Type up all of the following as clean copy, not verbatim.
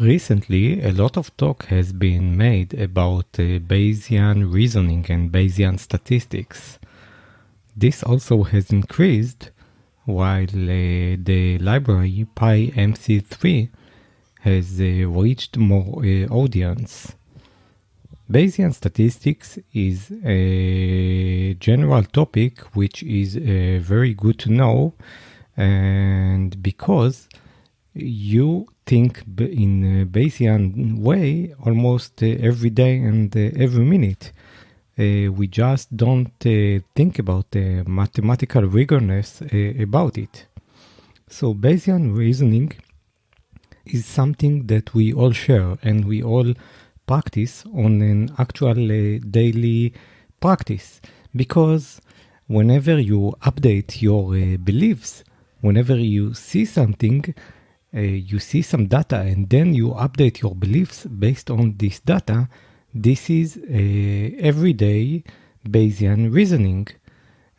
Recently, a lot of talk has been made about Bayesian reasoning and Bayesian statistics. This also has increased while the library PyMC3 has reached more audience. Bayesian statistics is a general topic which is very good to know, and because you think in a Bayesian way almost every day and every minute. We just don't think about the mathematical rigorness about it. So Bayesian reasoning is something that we all share and we all practice on an actual daily practice, because whenever you update your beliefs, whenever you see something, you see some data and then you update your beliefs based on this data. This is everyday Bayesian reasoning.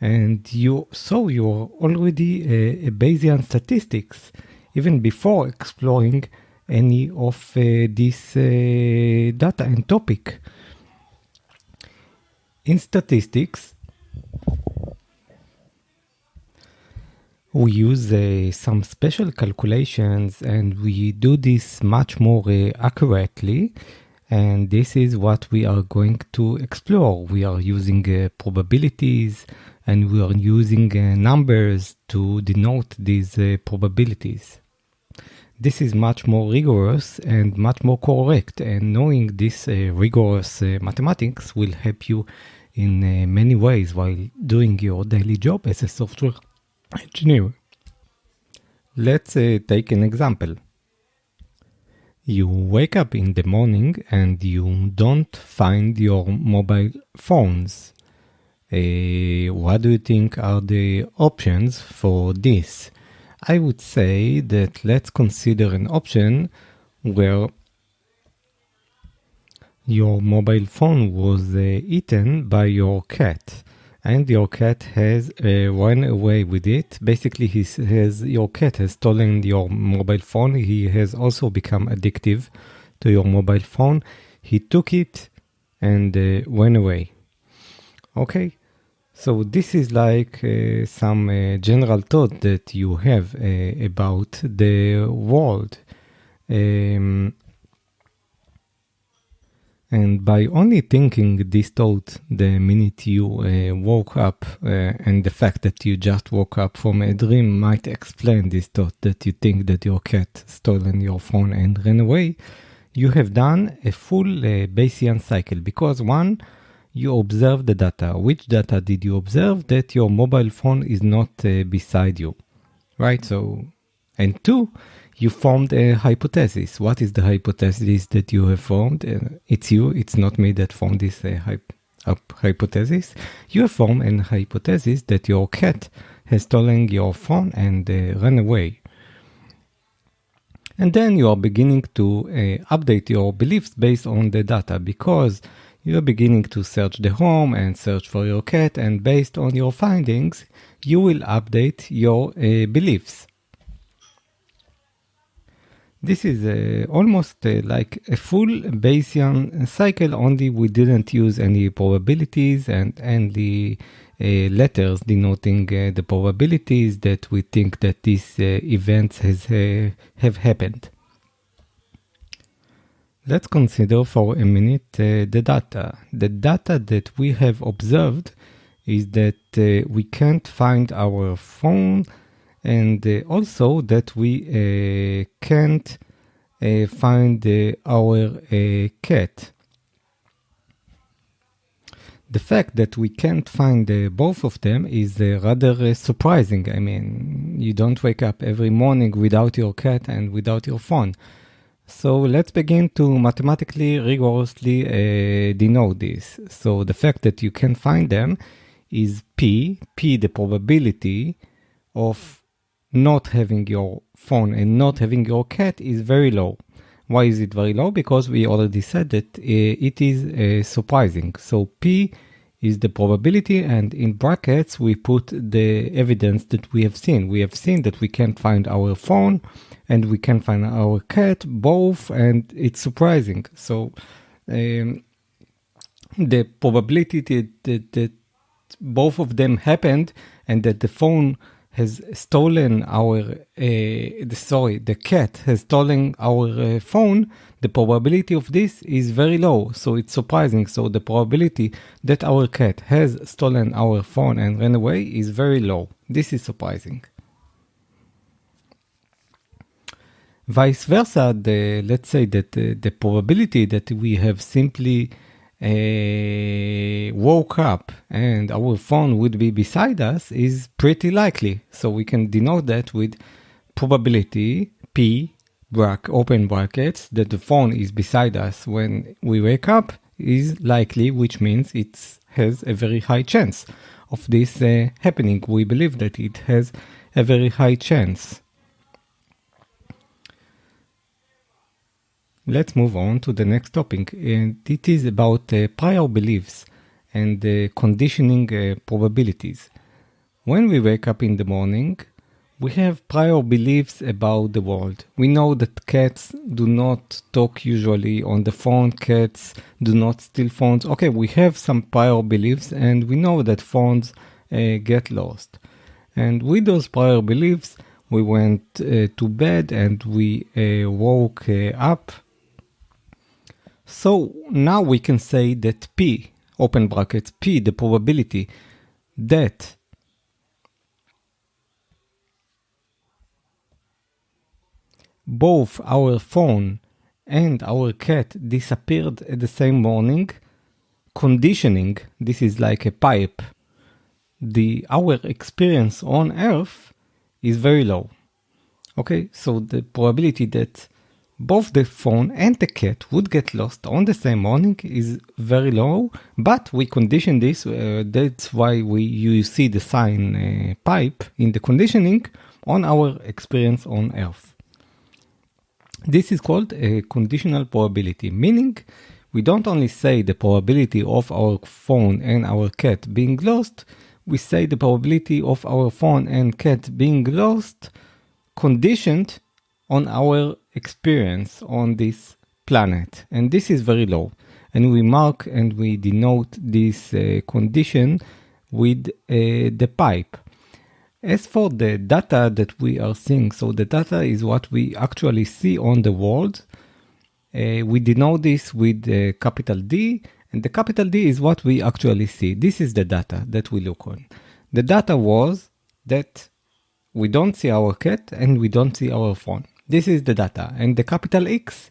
And you're already a Bayesian statistics, even before exploring any of this data and topic. In statistics, we use some special calculations and we do this much more accurately. And this is what we are going to explore. We are using probabilities and we are using numbers to denote these probabilities. This is much more rigorous and much more correct. And knowing this rigorous mathematics will help you in many ways while doing your daily job as a software engineer. Let's take an example. You wake up in the morning and you don't find your mobile phones. What do you think are the options for this? I would say that let's consider an option where your mobile phone was eaten by your cat. And your cat has run away with it. Basically, your cat has stolen your mobile phone. He has also become addictive to your mobile phone. He took it and went away. Okay, so this is like some general thought that you have about the world. And by only thinking this thought the minute you woke up, and the fact that you just woke up from a dream might explain this thought that you think that your cat stolen your phone and ran away, you have done a full Bayesian cycle. Because one, you observe the data. Which data did you observe? That your mobile phone is not beside you, right? So, and two, you formed a hypothesis. What is the hypothesis that you have formed? It's you, it's not me that formed this hypothesis. You have formed a hypothesis that your cat has stolen your phone and run away. And then you are beginning to update your beliefs based on the data, because you are beginning to search the home and search for your cat, and based on your findings, you will update your beliefs. This is almost like a full Bayesian cycle, only we didn't use any probabilities and any letters denoting the probabilities that we think that these events have happened. Let's consider for a minute the data. The data that we have observed is that we can't find our phone, and also that we can't find our cat. The fact that we can't find both of them is rather surprising. I mean, you don't wake up every morning without your cat and without your phone. So let's begin to mathematically rigorously denote this. So the fact that you can find them is P, the probability of not having your phone and not having your cat is very low. Why is it very low? Because we already said that it is surprising. So P is the probability, and in brackets we put the evidence that we have seen. We have seen that we can't find our phone and we can't find our cat, both, and it's surprising. So the probability that both of them happened and that the phone has stolen the cat has stolen our phone, the probability of this is very low. So it's surprising. So the probability that our cat has stolen our phone and ran away is very low. This is surprising. Vice versa, let's say that the probability that we have simply woke up and our phone would be beside us is pretty likely. So we can denote that with probability P, open brackets, that the phone is beside us when we wake up is likely, which means it has a very high chance of this happening. We believe that it has a very high chance. Let's move on to the next topic, and it is about prior beliefs and conditioning probabilities. When we wake up in the morning, we have prior beliefs about the world. We know that cats do not talk usually on the phone, cats do not steal phones. Okay, we have some prior beliefs and we know that phones get lost. And with those prior beliefs, we went to bed and we woke up. So now we can say that P, open brackets, P, the probability that both our phone and our cat disappeared at the same morning, conditioning, this is like a pipe, our experience on Earth is very low. Okay, so the probability that both the phone and the cat would get lost on the same morning is very low, but we condition this, that's why you see the sign pipe in the conditioning on our experience on Earth. This is called a conditional probability, meaning we don't only say the probability of our phone and our cat being lost, we say the probability of our phone and cat being lost conditioned on our experience on this planet. And this is very low. And we mark and we denote this condition with the pipe. As for the data that we are seeing, so the data is what we actually see on the world. We denote this with capital D, and the capital D is what we actually see. This is the data that we look on. The data was that we don't see our cat and we don't see our phone. This is the data. And the capital X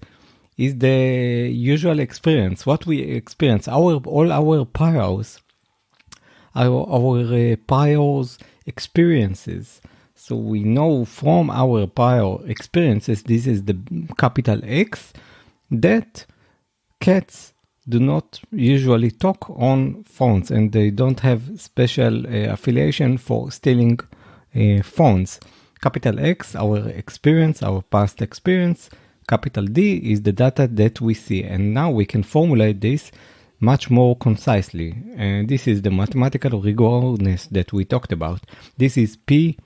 is the usual experience, what we experience, all our priors, our priors experiences. So we know from our prior experiences, this is the capital X, that cats do not usually talk on phones and they don't have special affiliation for stealing phones. Capital X, our experience, our past experience. Capital D is the data that we see. And now we can formulate this much more concisely. And this is the mathematical rigorousness that we talked about. This is P,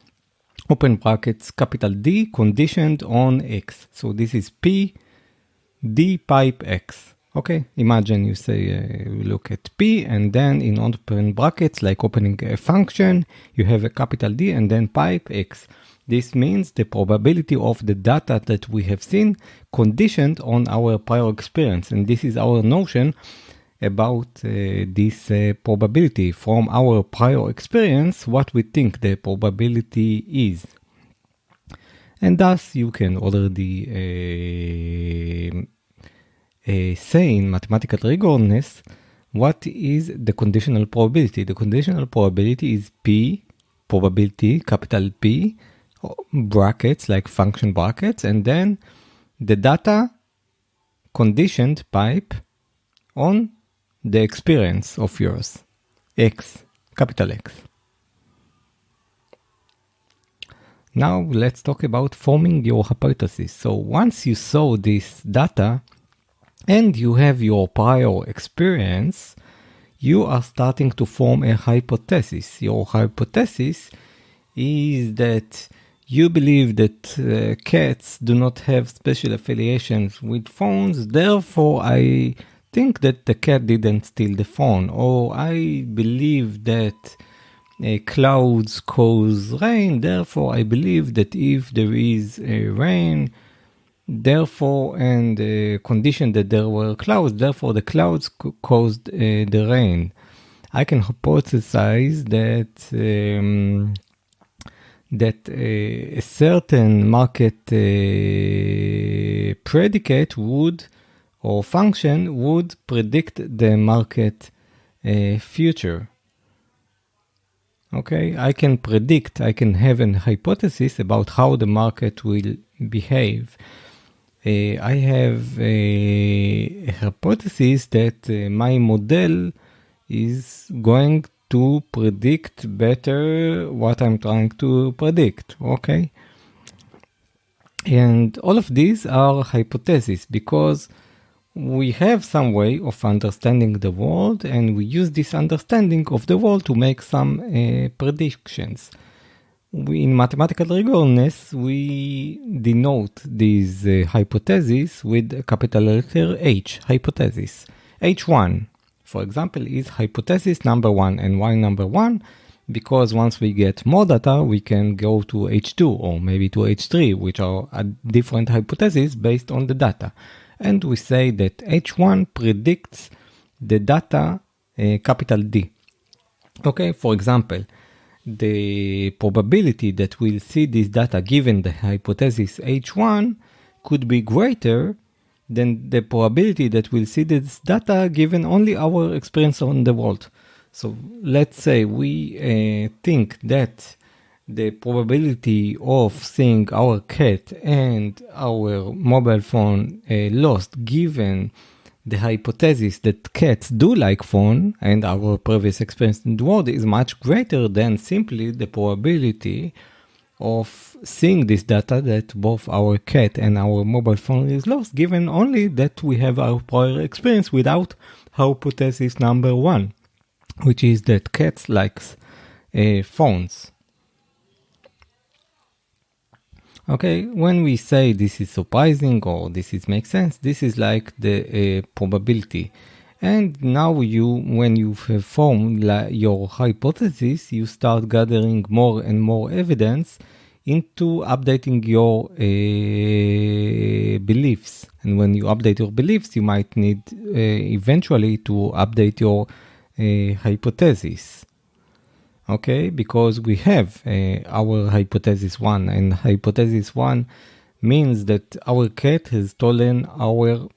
open brackets, capital D, conditioned on X. So this is P, D pipe X. Okay, imagine you say, we look at P and then in open brackets, like opening a function, you have a capital D and then pipe X. This means the probability of the data that we have seen conditioned on our prior experience. And this is our notion about this probability from our prior experience, what we think the probability is. And thus you can already say in mathematical rigorousness what is the conditional probability. The conditional probability is P, probability, capital P, brackets like function brackets, and then the data conditioned pipe on the experience of yours, X, capital X. Now let's talk about forming your hypothesis. So once you saw this data and you have your prior experience, you are starting to form a hypothesis. Your hypothesis is that you believe that cats do not have special affiliations with phones, therefore I think that the cat didn't steal the phone, or I believe that clouds cause rain, therefore I believe that if there is rain, therefore, and condition that there were clouds, therefore the clouds caused the rain. I can hypothesize that a certain market predicate would, or function would predict the market future. Okay, I can predict, I can have an hypothesis about how the market will behave. I have a hypothesis that my model is going to predict better what I'm trying to predict, okay? And all of these are hypotheses because we have some way of understanding the world, and we use this understanding of the world to make some predictions. In mathematical rigorousness, we denote these hypotheses with a capital letter H, hypothesis. H1, for example, is hypothesis number 1. And why number 1? Because once we get more data, we can go to H2 or maybe to H3, which are different hypotheses based on the data. And we say that H1 predicts the data capital D. Okay, for example, the probability that we'll see this data given the hypothesis H1 could be greater than the probability that we'll see this data given only our experience on the world. So let's say we think that the probability of seeing our cat and our mobile phone lost given the hypothesis that cats do like phone and our previous experience in the world is much greater than simply the probability of seeing this data that both our cat and our mobile phone is lost given only that we have our prior experience without hypothesis number 1, which is that cats likes phones. Okay, when we say this is surprising or this is makes sense, this is like the probability. And now when you have formed your hypothesis, you start gathering more and more evidence into updating your beliefs. And when you update your beliefs, you might need eventually to update your hypothesis. Okay, because we have our hypothesis 1, and hypothesis 1 means that our cat has stolen our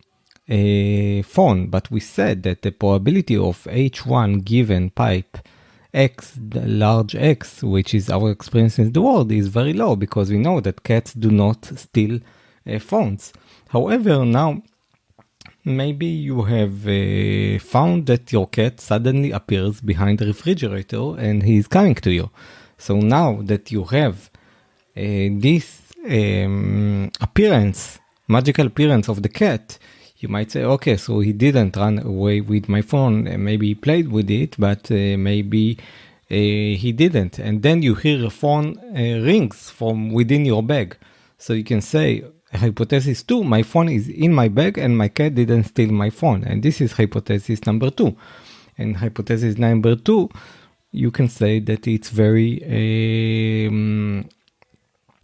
phone, but we said that the probability of H1 given pipe X, large X, which is our experience in the world, is very low because we know that cats do not steal phones. However, now maybe you have found that your cat suddenly appears behind the refrigerator and he is coming to you. So now that you have this magical appearance of the cat, you might say, okay, so he didn't run away with my phone. Maybe he played with it, but maybe he didn't. And then you hear a phone rings from within your bag. So you can say, hypothesis 2, my phone is in my bag and my cat didn't steal my phone. And this is hypothesis number 2. And hypothesis number 2, you can say that it's very,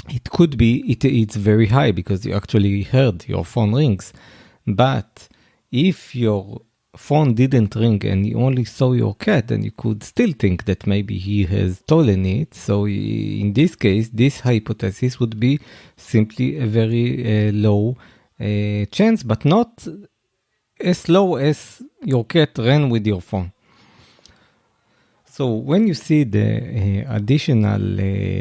it could be, it's very high because you actually heard your phone rings. But if your phone didn't ring and you only saw your cat, then you could still think that maybe he has stolen it. So in this case, this hypothesis would be simply a very low chance, but not as low as your cat ran with your phone. So when you see the additional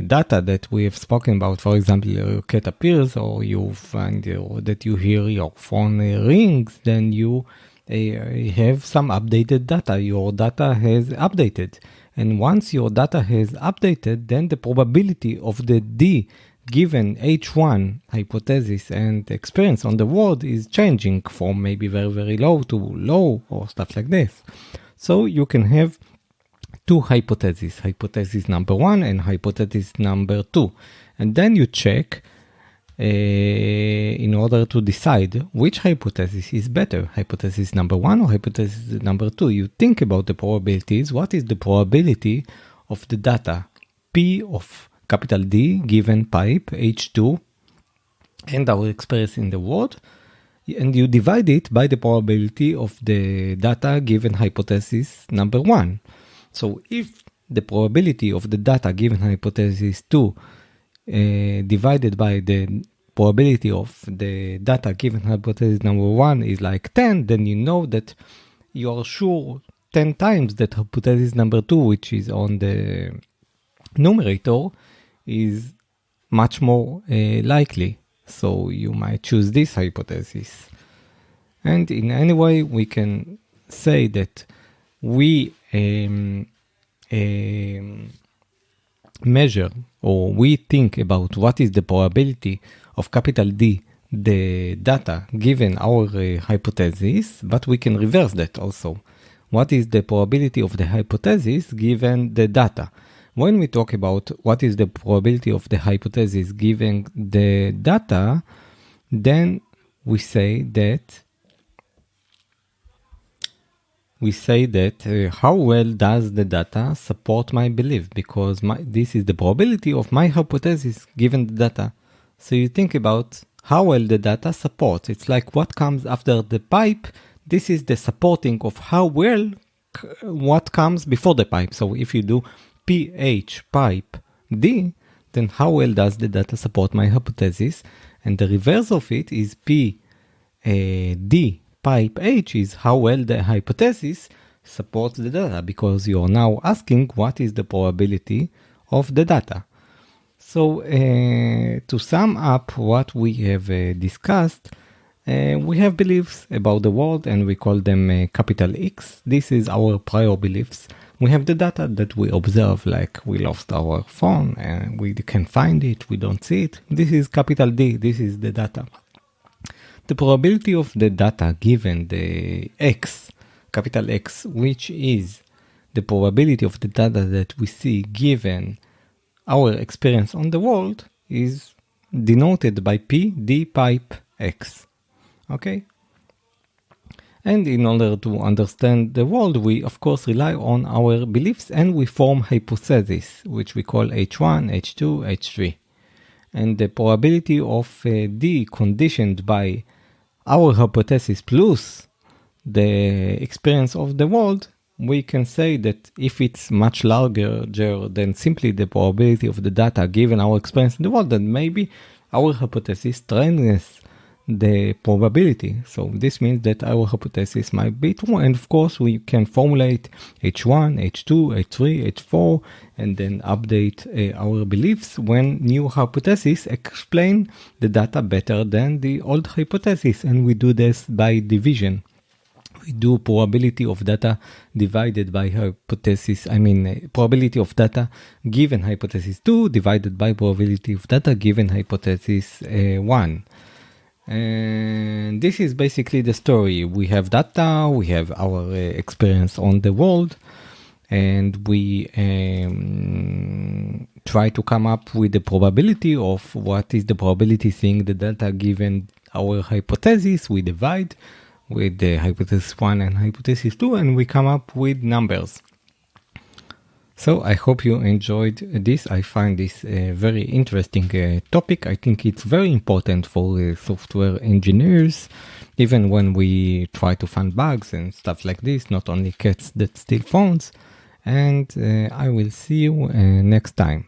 data that we have spoken about, for example, your cat appears or you find that you hear your phone rings, then you have some updated data. Your data has updated. And once your data has updated, then the probability of the D given H1 hypothesis and experience on the world is changing from maybe very, very low to low or stuff like this. So you can have two hypotheses, hypothesis number 1 and hypothesis number 2. And then you check in order to decide which hypothesis is better, hypothesis number 1 or hypothesis number 2. You think about the probabilities. What is the probability of the data P of capital D given pipe H2 and our experience in the world, and you divide it by the probability of the data given hypothesis number 1. So if the probability of the data given hypothesis 2 divided by the probability of the data given hypothesis number 1 is like 10, then you know that you are sure 10 times that hypothesis number 2, which is on the numerator, is much more likely. So you might choose this hypothesis. And in any way, we can say that we measure, or we think about what is the probability of capital D, the data given our hypothesis, but we can reverse that also. What is the probability of the hypothesis given the data? When we talk about what is the probability of the hypothesis given the data, then we say that how well does the data support my belief, because this is the probability of my hypothesis given the data. So you think about how well the data supports. It's like what comes after the pipe. This is the supporting of how well what comes before the pipe. So if you do PH pipe D, then how well does the data support my hypothesis? And the reverse of it is P D pipe H is how well the hypothesis supports the data, because you are now asking what is the probability of the data. So to sum up what we have discussed, we have beliefs about the world and we call them capital X. This is our prior beliefs. We have the data that we observe, like we lost our phone and we can find it, we don't see it. This is capital D, this is the data. The probability of the data given the X, capital X, which is the probability of the data that we see given our experience on the world, is denoted by P D pipe X. Okay? And in order to understand the world, we of course rely on our beliefs and we form hypotheses, which we call H1, H2, H3. And the probability of D conditioned by our hypothesis plus the experience of the world, we can say that if it's much larger than simply the probability of the data given our experience in the world, then maybe our hypothesis strengthens the probability. So this means that our hypothesis might be true. And of course, we can formulate H1, H2, H3, H4, and then update our beliefs when new hypotheses explain the data better than the old hypothesis. And we do this by division. We do probability of data divided by hypothesis, probability of data given hypothesis 2 divided by probability of data given hypothesis 1. And this is basically the story. We have data, we have our experience on the world, and we try to come up with the probability of what is the probability seeing the data given our hypothesis. We divide with the hypothesis 1 and hypothesis 2, and we come up with numbers. So I hope you enjoyed this. I find this a very interesting topic. I think it's very important for software engineers, even when we try to find bugs and stuff like this, not only cats that steal phones. And I will see you next time.